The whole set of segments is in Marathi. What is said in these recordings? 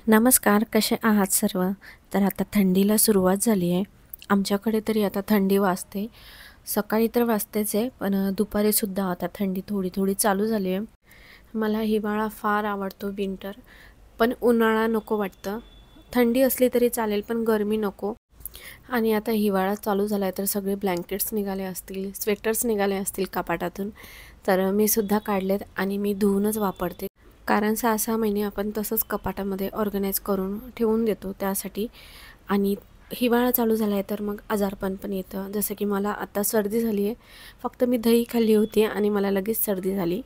नमस्कार, कसे आहात सर्व? तर आता थंडीला सुरुवात झाली आहे. आमच्याकडे तरी आता थंडी वाजते. सकाळी तर वाजतेच आहे, पण दुपारीसुद्धा आता थंडी थोडी-थोडी चालू झाली आहे. मला हिवाळा फार आवडतो, विंटर. पण उन्हाळा नको वाटतं. थंडी असली तरी चालेल, पण गरमी नको. आणि आता हिवाळा चालू झाला आहे, तर सगळे ब्लँकेट्स निघाले असतील, स्वेटर्स निघाले असतील कपाटातून. तर मी सुद्धा काढलेत आणि मी धुवूनच वापरते. कारण 6-6 महिने आपण तसंच कपाटामध्ये ऑर्गनाइज करून ठेवून देतो त्यासाठी. आणि हिवाळा चालू झाला आहे तर मग आजारपण पण येतं. जसं की मला आता सर्दी झाली आहे. फक्त मी दही खाल्ली होती आणि मला लगेच सर्दी झाली.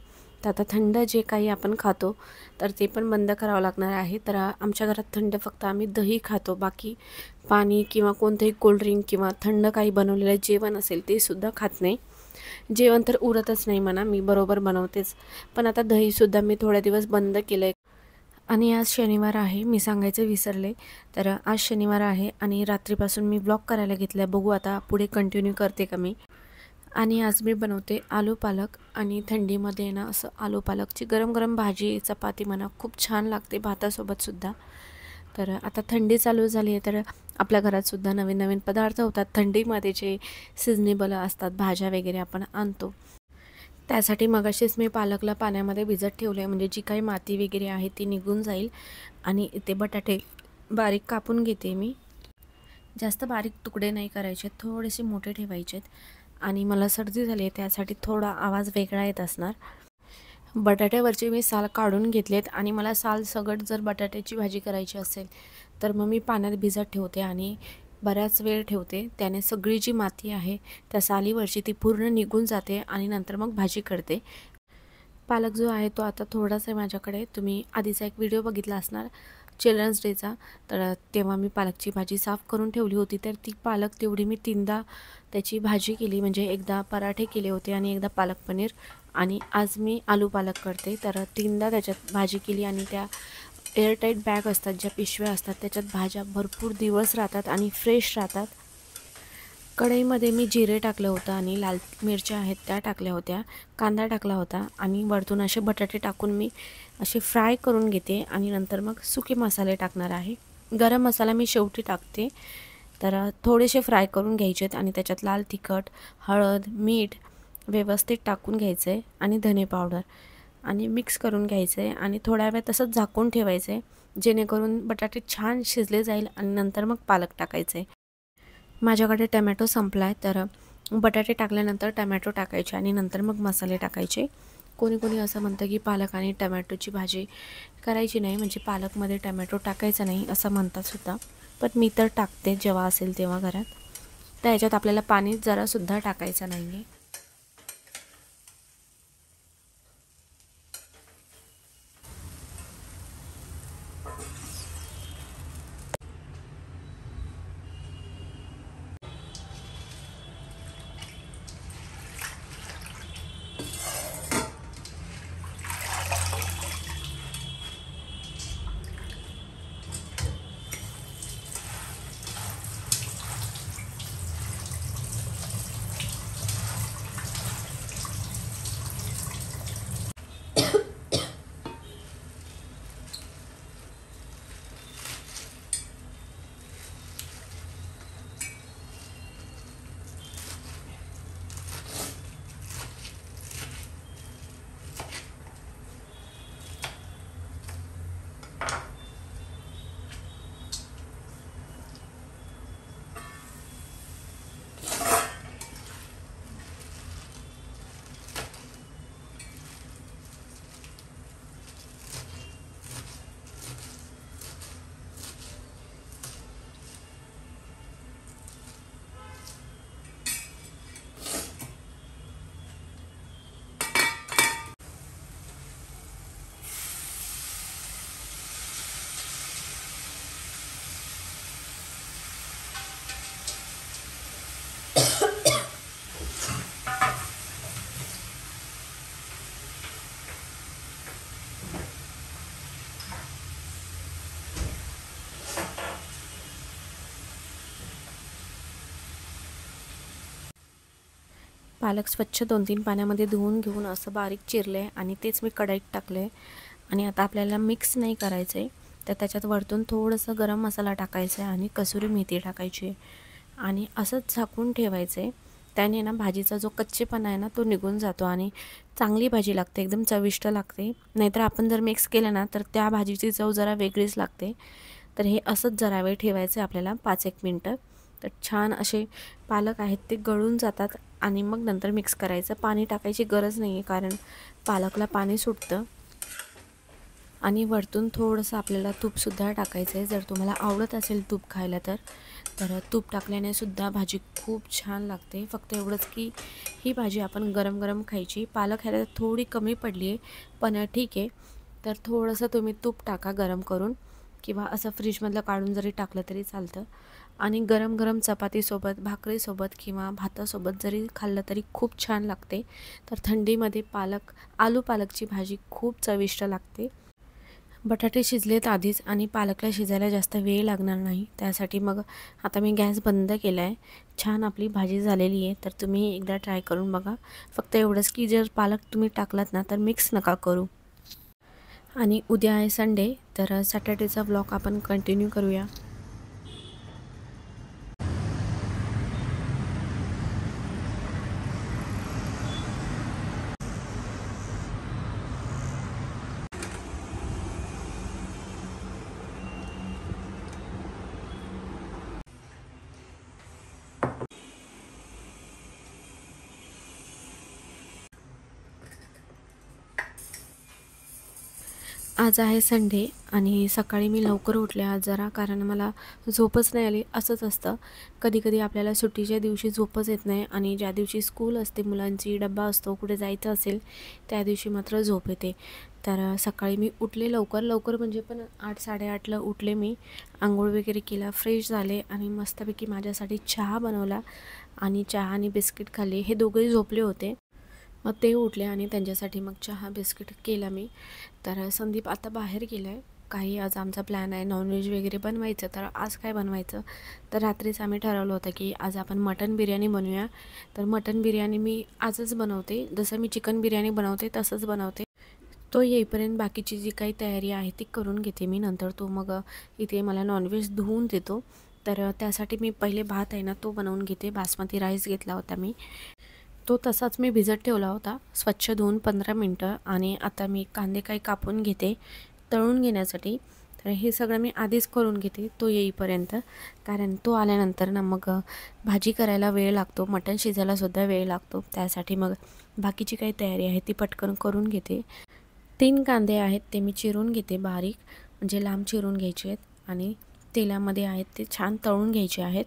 तर आता थंड जे काही आपण खातो तर ते पण बंद करावं लागणार आहे. तर आमच्या घरात थंड फक्त आम्ही दही खातो. बाकी पाणी किंवा कोणतंही कोल्ड्रिंक किंवा थंड काही बनवलेलं जेवण असेल ते सुद्धा खात नाही. जेवण तर उरतच नाही म्हणा, मी बरोबर बनवतेच. पण आता दहीसुद्धा मी थोड्या दिवस बंद केलं आहे. आणि आज शनिवार आहे, मी सांगायचं विसरले. तर आज शनिवार आहे आणि रात्रीपासून मी व्लॉग करायला घेतला आहे. बघू आता पुढे कंटिन्यू करते का मी. आणि आज मी बनवते आलू पालक. आणि थंडीमध्ये ना असं आलू पालकची गरम गरम भाजी, चपाती म्हणा, खूप छान लागते भातासोबतसुद्धा. तर आता थंडी चालू झाली आहे, तर आपल्या घरातसुद्धा नवीन नवीन पदार्थ होतात. थंडीमध्ये जे सिजनेबल असतात भाज्या वगैरे आपण आणतो. त्यासाठी मगाशीच मी पालकला पाण्यामध्ये भिजत ठेवले, म्हणजे जी काही माती वगैरे आहे ती निघून जाईल. आणि इथे बटाटे बारीक कापून घेते मी. जास्त बारीक तुकडे नाही करायचे, थोडेसे मोठे ठेवायचे. आणि मला सर्दी झाली आहे त्यासाठी थोडा आवाज वेगळा येत असणार. बटाट्यावरचे मी साल काढून घेतलेत आणि मला साल सगट जर बटाट्याची भाजी करायची असेल तर मग मी पाण्यात भिजत ठेवते आणि बराच वेळ ठेवते. त्याने सगळी जी माती आहे त्या सालीवरची ती पूर्ण निघून जाते आणि नंतर मग भाजी करते. पालक जो आहे तो आता थोडासा आहे माझ्याकडे. तुम्ही आधीचा एक व्हिडिओ बघितला असणार चिल्ड्रन्स डेचा. तर तेव्हा मी पालकची भाजी साफ करून ठेवली होती. तर ती पालक तेवढी मी 3दा त्याची भाजी केली, म्हणजे एकदा पराठे केले होते आणि एकदा पालक पनीर. आणि आज मी आलू पालक करते. तर 3दा त्याच्यात भाजी केली. आणि त्या एअरटाईट बॅग असतात, ज्या पिशव्या असतात, त्याच्यात भाज्या भरपूर दिवस राहतात आणि फ्रेश राहतात. कढईमध्ये मी जिरे टाकलं होतं आणि लाल मिरच्या आहेत त्या टाकल्या होत्या, कांदा टाकला होता आणि वरतून असे बटाटे टाकून मी असे फ्राय करून घेते. आणि नंतर मग सुके मसाले टाकणार आहे. गरम मसाला मी शेवटी टाकते. तर थोडेसे फ्राय करून घ्यायचे आहेत आणि त्याच्यात लाल तिखट, हळद, मीठ व्यवस्थित टाकून घ्यायचं आहे आणि धने पावडर आणि मिक्स करून घ्यायचं आहे आणि थोड्या वेळ तसंच झाकून ठेवायचं आहे, जेणेकरून बटाटे छान शिजले जाईल. आणि नंतर मग पालक टाकायचं आहे. माझ्याकडे टमॅटो संपला आहे, तर बटाटे टाकल्यानंतर टमॅटो टाकायचे आणि नंतर मग मसाले टाकायचे. कोणी कोणी असं म्हणतं की पालक आणि टमॅटोची भाजी करायची नाही, म्हणजे पालकमध्ये टमॅटो टाकायचा नाही असं म्हणतात सुद्धा. पण मी तर टाकते जेव्हा असेल तेव्हा घरात. तर ह्याच्यात आपल्याला पाणी जरासुद्धा टाकायचं नाही आहे. पालक स्वच्छ 2-3 पाण्यामध्ये धुवून घेऊन असं बारीक चिरले आणि तेच मी कढईत टाकले. आणि आता आपल्याला मिक्स नाही करायचं आहे, तर त्याच्यात वरतून थोडंसं गरम मसाला टाकायचा आहे आणि कसुरी मेथी टाकायची आहे आणि असंच झाकून ठेवायचं आहे. त्याने ना भाजीचा जो कच्चेपणा आहे ना तो निघून जातो आणि चांगली भाजी लागते, एकदम चविष्ट लागते. नाहीतर आपण जर मिक्स केलं ना तर त्या भाजीची चव जरा वेगळीच लागते. तर हे असंच जरा वेळ ठेवायचं आहे आपल्याला 5-1 मिनटं. तर छान असे पालक आहेत ते गळून जातात आणि मग नंतर मिक्स करायचं. पाणी टाकायची गरज नाही आहे कारण पालकला पाणी सुटतं. आणि वरतून थोडंसं आपल्याला तूपसुद्धा टाकायचं आहे, जर तुम्हाला आवडत असेल तूप खायला तर तूप टाकल्याने सुद्धा भाजी खूप छान लागते. फक्त एवढंच की ही भाजी आपण गरम गरम खायची. पालक ह्याला थोडी कमी पडली आहे, पण ठीक आहे. तर थोडंसं तुम्ही तूप टाका गरम करून किंवा असं फ्रीजमधलं काढून जरी टाकलं तरी चालतं. आणि गरम गरम चपातीसोबत, भाकरीसोबत किंवा भातासोबत जरी खाल्लं तरी खूप छान लागते. तर थंडीमध्ये आलू पालकची भाजी खूप चविष्ट लागते. बटाटे शिजलेत आधीच आणि पालकला शिजायला जास्त वेळ लागणार नाही. त्यासाठी मग आता मी गॅस बंद केला आहे. छान आपली भाजी झालेली आहे. तर तुम्ही एकदा ट्राय करून बघा. फक्त एवढंच की जर पालक तुम्ही टाकलात ना तर मिक्स नका करू. आणि उद्या आहे संडे, तर सॅटर्डेचा व्लॉग आपण कंटिन्यू करूया. आज आहे संडे आणि सकाळी मी लवकर उठले आज जरा, कारण मला झोपच नाही आली. असंच असतं कधी-कधी आपल्याला सुट्टीच्या दिवशी झोपच येत नाही आणि ज्या दिवशी स्कूल असते मुलांची, डब्बा असतो, कुठे जायचं असेल त्या दिवशी मात्र झोप येते. तर सकाळी मी उठले लवकर म्हणजे पण 8-8:30ला उठले मी. अंघोळ वगैरे केला, फ्रेश झाले आणि मस्तपैकी माझ्यासाठी चहा बनवला आणि चहा आणि बिस्किट खाल्ली. हे दोघंही झोपले होते. मग ते उठले आणि त्यांच्यासाठी मग चहा बिस्किट केला मी. तर संदीप आता बाहेर गेला आहे. काही आज आमचा प्लॅन आहे नॉनव्हेज वगैरे बनवायचं. तर आज काय बनवायचं, तर रात्रीच आम्ही ठरवलं होतं की आज आपण मटन बिर्याणी बनवूया. तर मटन बिर्याणी मी आजच बनवते, जसं मी चिकन बिर्याणी बनवते तसंच बनवते. तो येईपर्यंत बाकीची जी काही तयारी आहे ती करून घेते मी. नंतर तो मग इथे मला नॉनव्हेज धुवून देतो. तर त्यासाठी मी पहिले भात आहे ना तो बनवून घेते. बासमती राईस घेतला होता मी, तो तसाच मी भिजत ठेवला होता स्वच्छ धुवून 15 मिनटं. आणि आता मी कांदे काही कापून घेते तळून घेण्यासाठी. तर हे सगळं मी आधीच करून घेते तो येईपर्यंत, कारण तो आल्यानंतर ना मग भाजी करायला वेळ लागतो, मटण शिजायलासुद्धा वेळ लागतो. त्यासाठी मग बाकीची काही तयारी आहे ती पटकन करून घेते. 3 कांदे आहेत ते मी चिरून घेते बारीक, म्हणजे लांब चिरून घ्यायचे आहेत आणि तेलामध्ये आहेत ते छान तळून घ्यायचे आहेत.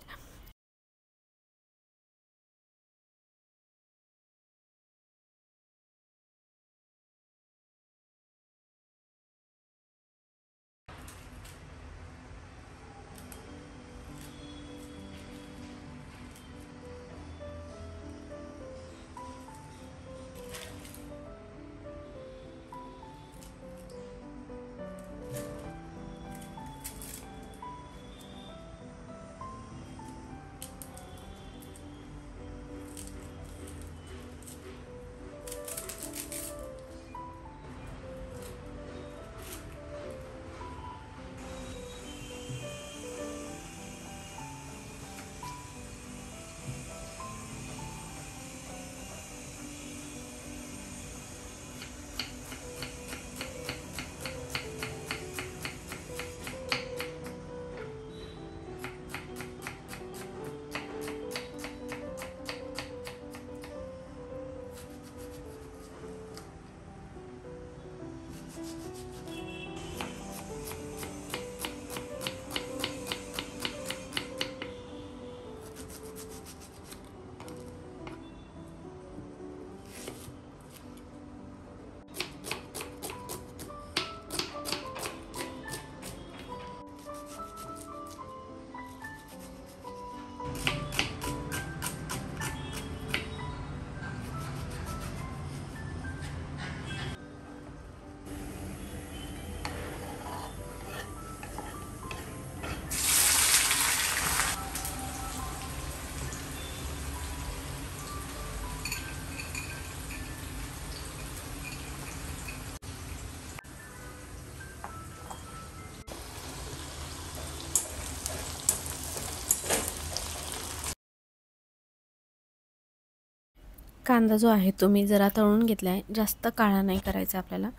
कांदा जो आहे तो मी जरा तळून घेतला आहे, जास्त काळा नाही करायचा आपल्याला.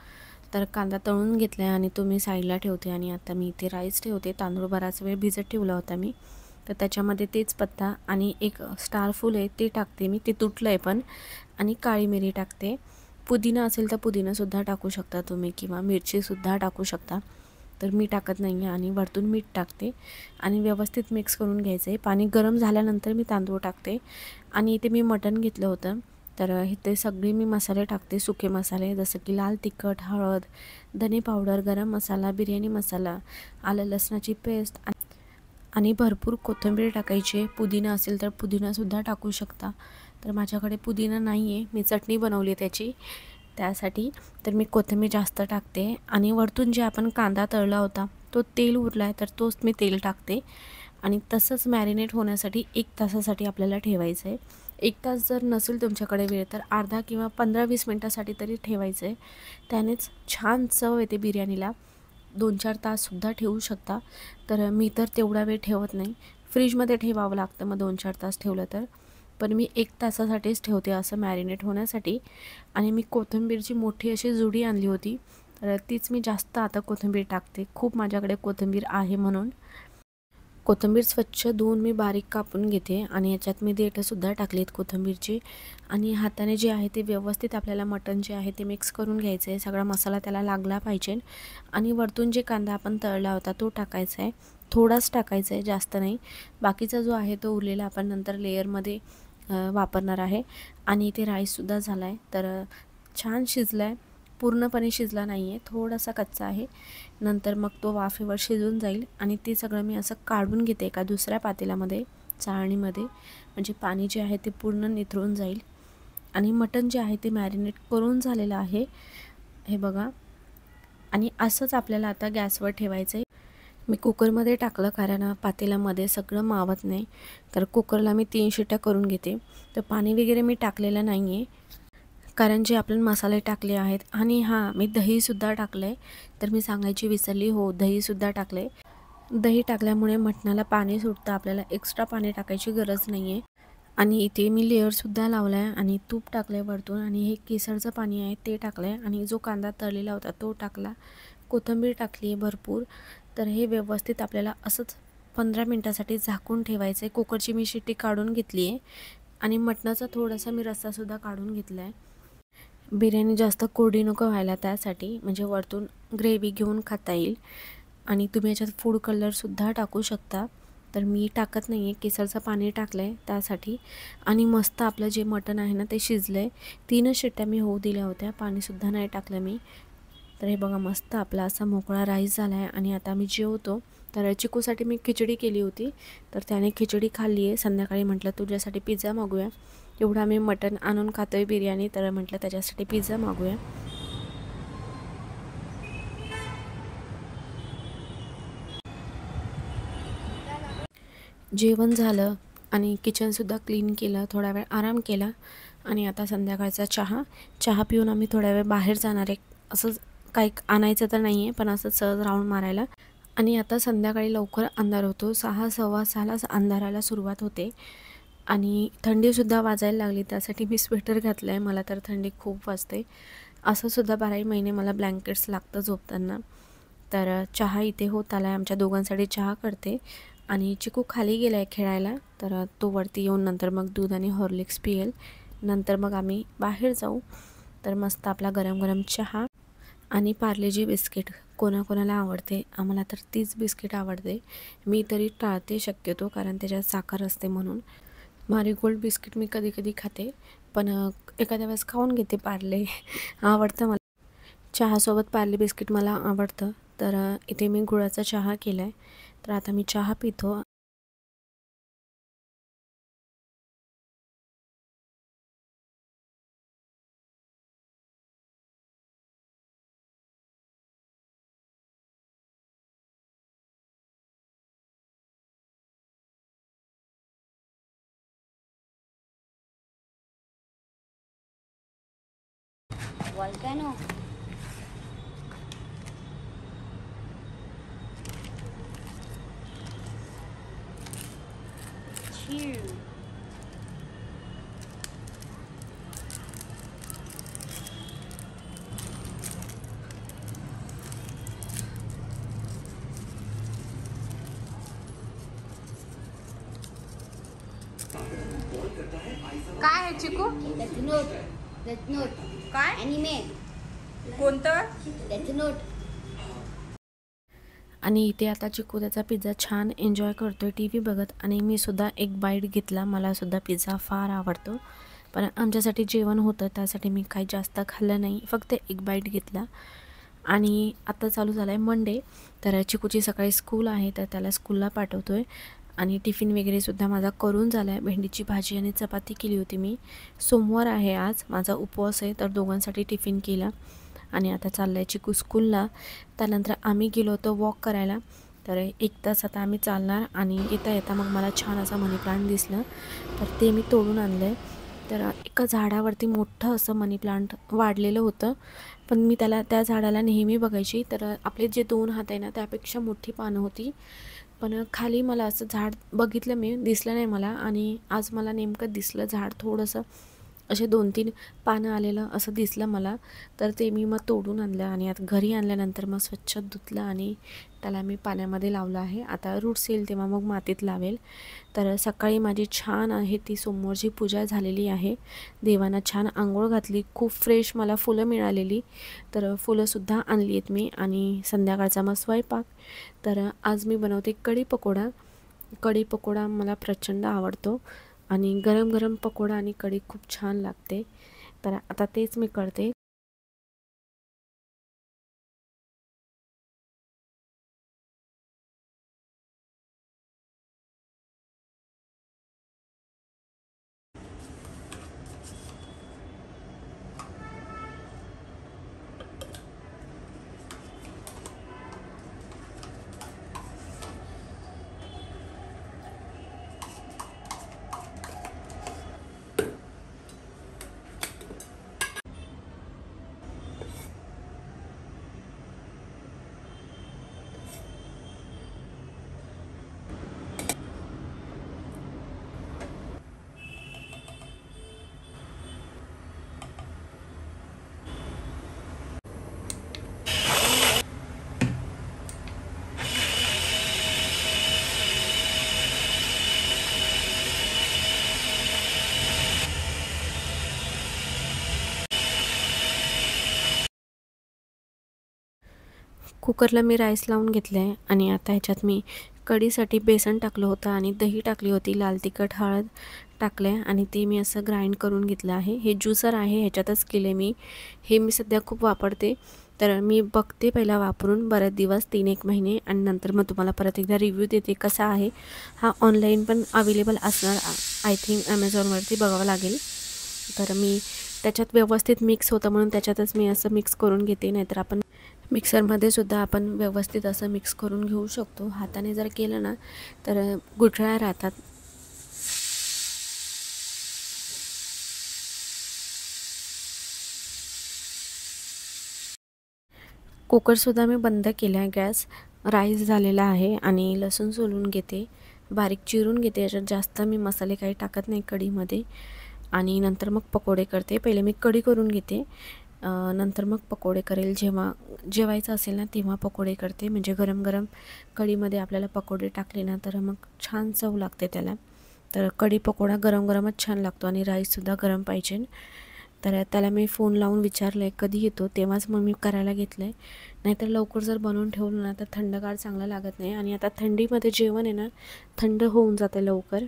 तर कांदा तळून घेतला आहे आणि तो मी साईडला ठेवते. आणि आता मी इथे राईस ठेवते. तांदूळ बराच वेळ भिजत ठेवला होता मी, तर त्याच्यामध्ये तेजपत्ता आणि एक स्टार फूल आहे ते टाकते मी, ते तुटलं आहे पण. आणि काळी मिरी टाकते. पुदिना असेल तर पुदिनासुद्धा टाकू शकता तुम्ही, किंवा मिरचीसुद्धा टाकू शकता. तर मी टाकत नाही आहे. आणि वरतून मीठ टाकते आणि व्यवस्थित मिक्स करून घ्यायचं आहे. पाणी गरम झाल्यानंतर मी तांदूळ टाकते. आणि इथे मी मटण घेतलं होतं, तर इथे सगळे मी मसाले टाकते, सुके मसाले जसं की लाल तिखट, हळद, धने पावडर, गरम मसाला, बिर्याणी मसाला, आलं लसणाची पेस्ट आणि भरपूर कोथिंबीर टाकायची. पुदिना असेल तर पुदिनासुद्धा टाकू शकता. तर माझ्याकडे पुदिना नाही आहे, मी चटणी बनवली त्याची, त्यासाठी तर मी कोथिंबीर जास्त टाकते. आणि वरतून जे आपण कांदा तळला होता तो तेल उरला आहे, तर तोच मी तेल टाकते. आणि तसंच मॅरिनेट होण्यासाठी 1 तासासाठी आपल्याला ठेवायचं आहे. 1 तास जर नसेल तुमच्याकडे वेळ तर अर्धा किंवा 15-20 मिनटासाठी तरी ठेवायचं आहे. त्यानेच छान चव येते बिर्याणीला. 2-4 ताससुद्धा ठेवू शकता. तर मी तर तेवढा वेळ ठेवत नाही, फ्रीजमध्ये ठेवावं लागतं मग 2-4 तास ठेवलं तर. पण मी 1 तासासाठीच ठेवते असं मॅरिनेट होण्यासाठी. आणि मी कोथिंबीरची मोठी अशी जुडी आणली होती, तर तीच मी जास्त आता कोथिंबीर टाकते. खूप माझ्याकडे कोथिंबीर आहे म्हणून. कोथिंबीर स्वच्छ धुवून मी बारीक कापून घेते. आणि याच्यात मी देठंसुद्धा टाकलीत कोथिंबीरची. आणि हाताने जे आहे ते व्यवस्थित आपल्याला मटण जे आहे ते मिक्स करून घ्यायचं आहे. सगळा मसाला त्याला लागला पाहिजे. आणि वरतून जे कांदा आपण तळला होता तो टाकायचा आहे, थोडाच टाकायचा आहे, जास्त नाही. बाकीचा जो आहे तो उरलेला आपण नंतर लेयरमध्ये वापरणार आहे. आणि इथे राईससुद्धा झाला आहे, तर छान शिजला आहे. पूर्णपणे शिजला नाही आहे, थोडासा कच्चा आहे. नंतर मग तो वाफेवर शिजून जाईल. आणि ते सगळं मी असं काढून घेते एका दुसऱ्या पातेल्यामध्ये, चाळणीमध्ये, म्हणजे पाणी जे आहे ते पूर्ण निथळून जाईल. आणि मटण जे आहे ते मॅरिनेट करून झालेलं आहे, हे बघा. आणि असंच आपल्याला आता गॅसवर ठेवायचं आहे. मी कुकरमध्ये टाकलं कारण पातेल्यामध्ये सगळं मावत नाही, तर कुकरला मी 3 शिट्ट्या करून घेते. तर पाणी वगैरे मी टाकलेलं नाही आहे, कारण जे आपण मसाले टाकले आहेत. आणि हां, मी दहीसुद्धा टाकलं आहे, तर मी सांगायची विसरली, हो दहीसुद्धा टाकलं आहे. दही टाकल्यामुळे मटणाला पाणी सुटतं, आपल्याला एक्स्ट्रा पाणी टाकायची गरज नाही आहे. आणि इथे मी लेअरसुद्धा लावला आहे आणि तूप टाकलं आहे वरतून. आणि हे केसरचं पाणी आहे ते टाकलं आहे. आणि जो कांदा तळलेला होता तो टाकला, कोथिंबीर टाकली आहे भरपूर. तर हे व्यवस्थित आपल्याला असंच 15 मिनटासाठी झाकून ठेवायचं आहे. कुकरची मी शिट्टी काढून घेतली आहे. आणि मटणाचा थोडासा मी रस्सासुद्धा काढून घेतला आहे. बिर्याणी जास्त कोरडी नको व्हायला, त्यासाठी म्हणजे वरतून ग्रेव्ही घेऊन खाता येईल. आणि तुम्ही याच्यात फूड कलरसुद्धा टाकू शकता, तर मी टाकत नाही आहे, केसरचं पाणी टाकलं आहे त्यासाठी. आणि मस्त आपलं जे मटण आहे ना ते शिजलं आहे. 3च शिट्ट्या मी होऊ दिल्या होत्या, पाणीसुद्धा नाही टाकलं मी. तर हे बघा, मस्त आपला असा मोकळा राईस झाला आहे. आणि आता मी जेवतो. तर चिकूसाठी मी खिचडी केली होती, तर त्याने खिचडी खाल्ली आहे. संध्याकाळी म्हटलं तुझ्यासाठी पिझ्झा मागूया, एवढं आम्ही मटण आणून खातो आहे बिर्याणी, तर म्हटलं त्याच्यासाठी पिझ्झा मागूया. जेवण झालं आणि किचनसुद्धा क्लीन केलं, थोडा वेळ आराम केला. आणि आता संध्याकाळचा चहा पिऊन आम्ही थोड्या वेळ बाहेर जाणार आहे. असंच काही आणायचं तर नाही आहे, पण असं सहज राऊंड मारायला. आणि आता संध्याकाळी लवकर अंधार होतो, 6, सव्वा 6लाच अंधाराला सुरुवात होते. आणि थंडीसुद्धा वाजायला लागली, त्यासाठी मी स्वेटर घातलं आहे. मला तर थंडी खूप वाजते. असंसुद्धा 12ही महिने मला ब्लँकेट्स लागतं झोपताना. तर चहा इथे होत आला आहे, आमच्या दोघांसाठी चहा करते. आणि चिकू खाली गेला आहे खेळायला, तर तो वरती येऊन नंतर मग दूध आणि हॉर्लिक्स पिएल. नंतर मग आम्ही बाहेर जाऊ. तर मस्त आपला गरम गरम चहा आणि पार्लेजी बिस्किट, कोणाकोणाला आवडते, आम्हाला तर तीच बिस्किट आवडते. मी तरी टाळते शक्यतो, कारण त्याच्यात साखर असते म्हणून. मारीगोल्ड बिस्किट मी कधी कधी खाते, पण एखाद्या वेळेस खाऊन घेते पार्ले. आवडतं मला. चहासोबत पार्ले बिस्किट मला आवडतं. तर इथे मी गुळाचा चहा केला आहे, तर आता मी चहा पितो. Volcano. Cheers. आहे चिकू? Death Note. Death Note. काय? Anime. कोणतं? Death Note. आणि इथे आता चिकू त्याचा पिझ्झा छान एन्जॉय करतोय टी व्ही बघत. आणि मी सुद्धा एक बाईट घेतला. मला सुद्धा पिझ्झा फार आवडतो, पण आमच्यासाठी जेवण होतं त्यासाठी मी काही जास्त खाल्लं नाही, फक्त एक बाईट घेतला. आणि आता चालू झालं आहे मंडे, तर चिकूची सकाळी स्कूल आहे तर त्याला स्कूलला पाठवतो आहे. आणि टिफिन वगैरेसुद्धा माझा करून झाला आहे. भेंडीची भाजी आणि चपाती केली होती मी. सोमवार आहे आज, माझा उपवास आहे, तर दोघांसाठी टिफिन केला. आणि आता चाललं आहे चिकू स्कूलला. त्यानंतर आम्ही गेलो होतो वॉक करायला, तर 1 तास आता आम्ही चालणार. आणि येता येता मग मला छान असं मनी प्लांट दिसलं, तर ते मी तोडून आणलं आहे. तर एका झाडावरती मोठं असं मनी प्लांट वाढलेलं होतं, पण मी त्या झाडाला नेहमी बघायची, तर आपले जे 2 हात आहे ना त्यापेक्षा मोठी पानं होती. पण खाली मला असं झाड बघितलं मी, दिसलं नाही मला. आणि आज मला नेमकं दिसलं झाड, थोडंसं असे 2-3 पानं आलेलं असं दिसलं मला, तर ते मी मग तोडून आणलं. आणि आता घरी आणल्यानंतर मग स्वच्छ धुतलं आणि त्याला मी पाण्यामध्ये लावलं आहे. आता रूट्स येईल तेव्हा मग मातीत लावेल. तर सकाळी माझी छान आहे ती सोमवारची पूजा झालेली आहे. देवांना छान आंघोळ घातली, खूप फ्रेश मला फुलं मिळालेली, तर फुलंसुद्धा आणली आहेत मी. आणि संध्याकाळचा मग स्वयंपाक. तर आज मी बनवते कढी पकोडा. कढी पकोडा मला प्रचंड आवडतो आणि गरम गरम पकोडा आणि कढी खूप छान लागते, तर आता तेच मी करते. कुकरला मी राईस लावून घेतलं आहे. आणि आता ह्याच्यात मी कढीसाठी बेसन टाकलं होतं आणि दही टाकली होती, लाल तिखट, हळद टाकलं आहे आणि ते मी असं ग्राइंड करून घेतलं आहे. हे ज्युसर आहे, ह्याच्यातच केले मी. हे मी सध्या खूप वापरते, तर मी बघते पहिला वापरून बरेच दिवस, 3-1 महिने, आणि नंतर मग तुम्हाला परत एकदा रिव्ह्यू देते कसा आहे. हा ऑनलाईन पण अवेलेबल असणार, आय थिंक ॲमेझॉनवरती बघावं लागेल. तर मी त्याच्यात व्यवस्थित मिक्स होतं म्हणून त्याच्यातच मी असं मिक्स करून घेते, नाहीतर आपण मिक्सरमध्ये सुद्धा आपण व्यवस्थित असं मिक्स करून घेऊ शकतो. हाताने जर केलं ना तर गुठळ्या राहतात. कुकरसुद्धा मी बंद केला आहे गॅस. राईस झालेला आहे आणि लसूण सोलून घेते, बारीक चिरून घेते. याच्यात जास्त मी मसाले काही टाकत नाही कढीमध्ये. आणि नंतर मग पकोडे करते. पहिले मी कढी करून घेते, नंतर मग पकोडे करेल. जेव्हा जेवायचं असेल ना तेव्हा पकोडे करते, म्हणजे गरम गरम कढीमध्ये आपल्याला पकोडे टाकले ना तर मग छान चव लागते त्याला. तर कढी पकोडा गरम गरमच छान लागतो आणि राईससुद्धा गरम पाहिजे. तर त्याला मी फोन लावून विचारलं आहे कधी येतो, तेव्हाच मग मी करायला घेतलं आहे. नाहीतर लवकर जर बनवून ठेवलं ना तर थंडगार चांगलं लागत नाही. आणि आता थंडीमध्ये जेवण आहे ना थंड होऊन जातं लवकर.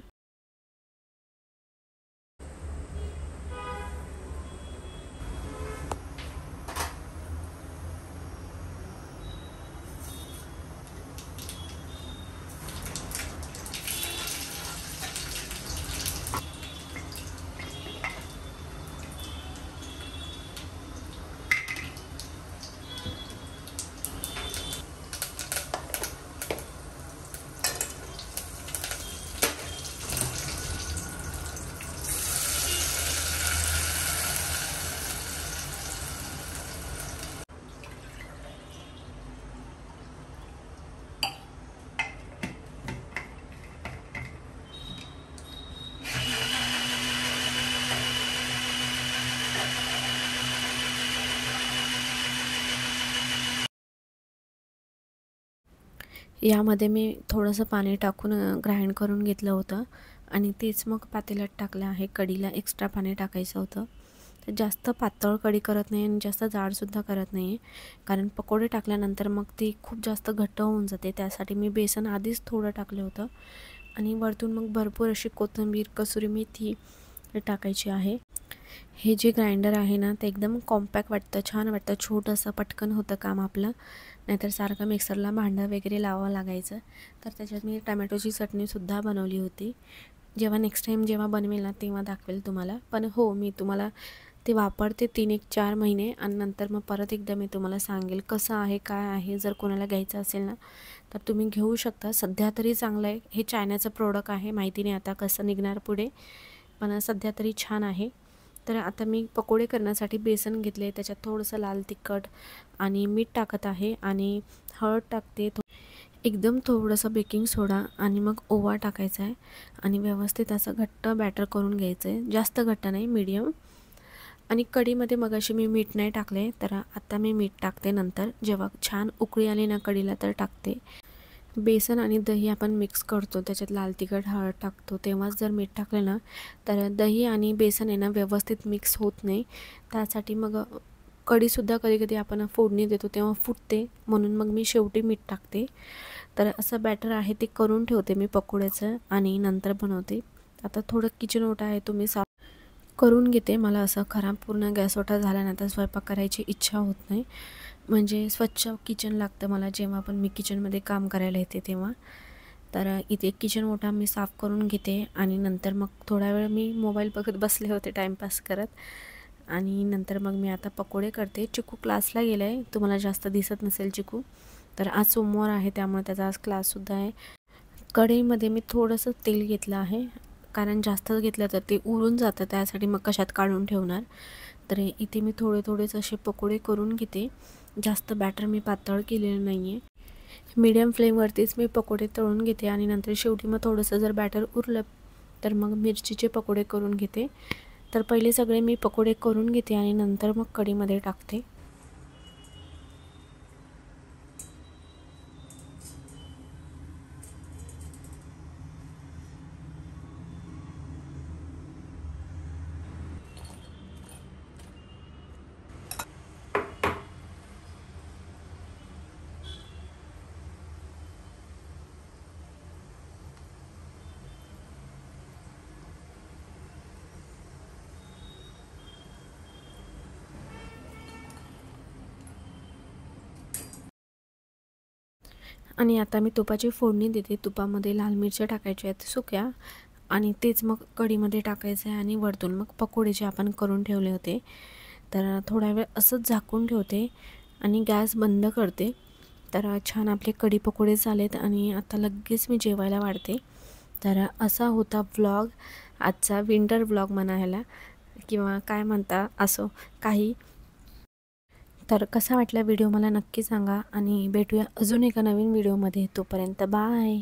यामध्ये मी थोडंसं पाणी टाकून ग्राइंड करून घेतलं होतं. आणि तेच मग पातेल्यात टाकलं आहे. कढीला एक्स्ट्रा पाणी टाकायचं होतं. तर जास्त पातळ कढी करत नाही आणि जास्त जाडसुद्धा करत नाही आहे, कारण पकोडे टाकल्यानंतर मग ती खूप जास्त घट्ट होऊन जाते. त्यासाठी मी बेसन आधीच थोडं टाकलं होतं आणि वरतून मग भरपूर अशी कोथिंबीर, कसुरी मेथी टाकायची आहे. हे जे ग्राइंडर आहे ना, ते एकदम कॉम्पॅक्ट वाटतं, छान वाटतं, छोटंसं पटकन होतं काम आपलं. नाहीतर सारखं मिक्सरला भांडं वगैरे लावावं लागायचं. तर त्याच्यात मी टमॅटोची चटणीसुद्धा बनवली होती. जेव्हा नेक्स्ट टाईम जेव्हा बनवेल ना, तेव्हा दाखवेल तुम्हाला. पण हो, मी तुम्हाला ते वापरते 3-4 महिने आणि नंतर मग परत एकदा मी तुम्हाला सांगेल कसं आहे, काय आहे. जर कोणाला घ्यायचं असेल ना, तर तुम्ही घेऊ शकता. सध्या तरी चांगलं आहे. हे चायनाचं प्रोडक्ट आहे, माहिती नाही आता कसं निघणार पुढे, पण सध्या तरी छान आहे. तर आता मी पकोडे करण्यासाठी बेसन घेतले, त्याच्यात थोडंसं लाल तिखट आणि मीठ टाकत आहे आणि हळद टाकते, एकदम थोडंसं बेकिंग सोडा आणि मग ओवा टाकायचा आहे आणि व्यवस्थित असं घट्ट बॅटर करून घ्यायचं आहे. जास्त घट्ट नाही, मीडियम. आणि कढीमध्ये मगाशी मी मीठ नाही टाकले, तर आता मी मीठ टाकते नंतर. जेव्हा छान उकळी आली ना कढीला तर टाकते. बेसन आणि दही आपण मिक्स करतो, त्याच्यात लाल तिखट, हळद टाकतो, तेव्हाच जर मीठ टाकलं ना तर दही आणि बेसन आहे ना व्यवस्थित मिक्स होत नाही. त्यासाठी मग कढीसुद्धा कधी-कधी आपण फोडणी देतो तेव्हा फुटते, म्हणून मग मी शेवटी मीठ टाकते. तर असं बॅटर आहे ते करून ठेवते मी पकोड्याचं आणि नंतर बनवते. आता थोडं किचन ओटा आहे तो मी साफ करून घेते. मला असं खराब पूर्ण गॅस ओटा झाल्यानंतर स्वयंपाक करायची इच्छा होत नाही. म्हणजे स्वच्छ किचन लागतं मला जेव्हा पण मी किचनमध्ये काम करायला येते तेव्हा. तर इथे किचन ओटा मी साफ करून घेते आणि नंतर मग थोडा वेळ मी मोबाईल बघत बसले होते टाईमपास करत आणि नंतर मग मी आता पकोडे करते. चिकू क्लासला गेला आहे, तुम्हाला जास्त दिसत नसेल चिकू. तर आज सोमवार आहे त्यामुळे त्याचा आज क्लाससुद्धा आहे. कढईमध्ये मी थोडंसं तेल घेतलं आहे, कारण जास्त घेतलं तर ते उडून जातं, त्यासाठी मग कशात काढून ठेवणार. तर इथे मी थोडेच असे पकोडे करून घेते. जास्त बॅटर मी पातळ केलेलं नाही आहे. मीडियम फ्लेमवरतीच मी पकोडे तळून घेते आणि नंतर शेवटी मग थोडंसं जर बॅटर उरलं तर मग मिरचीचे पकोडे करून घेते. तर पहिले सगळे मी पकोडे करून घेते आणि नंतर मग कढईमध्ये टाकते. आणि आता मी तुपाची फोडणी देते. तुपामध्ये लाल मिरच्या टाकायच्या आहेत सुक्या आणि तेच मग कढीमध्ये टाकायचं आहे आणि वरतून मग पकोडे जे आपण करून ठेवले होते तर थोडा वेळ असंच झाकून ठेवते आणि गॅस बंद करते. तर छान आपले कढी पकोडे झालेत आणि आता लगेच मी जेवायला वाढते. तर असा होता व्लॉग आजचा, विंटर व्लॉग म्हणा ह्याला किंवा काय म्हणता, असो काही. तर कसा वाटला व्हिडिओ मला नक्की सांगा आणि भेटूया अजून एका नवीन व्हिडिओमध्ये. तोपर्यंत बाय.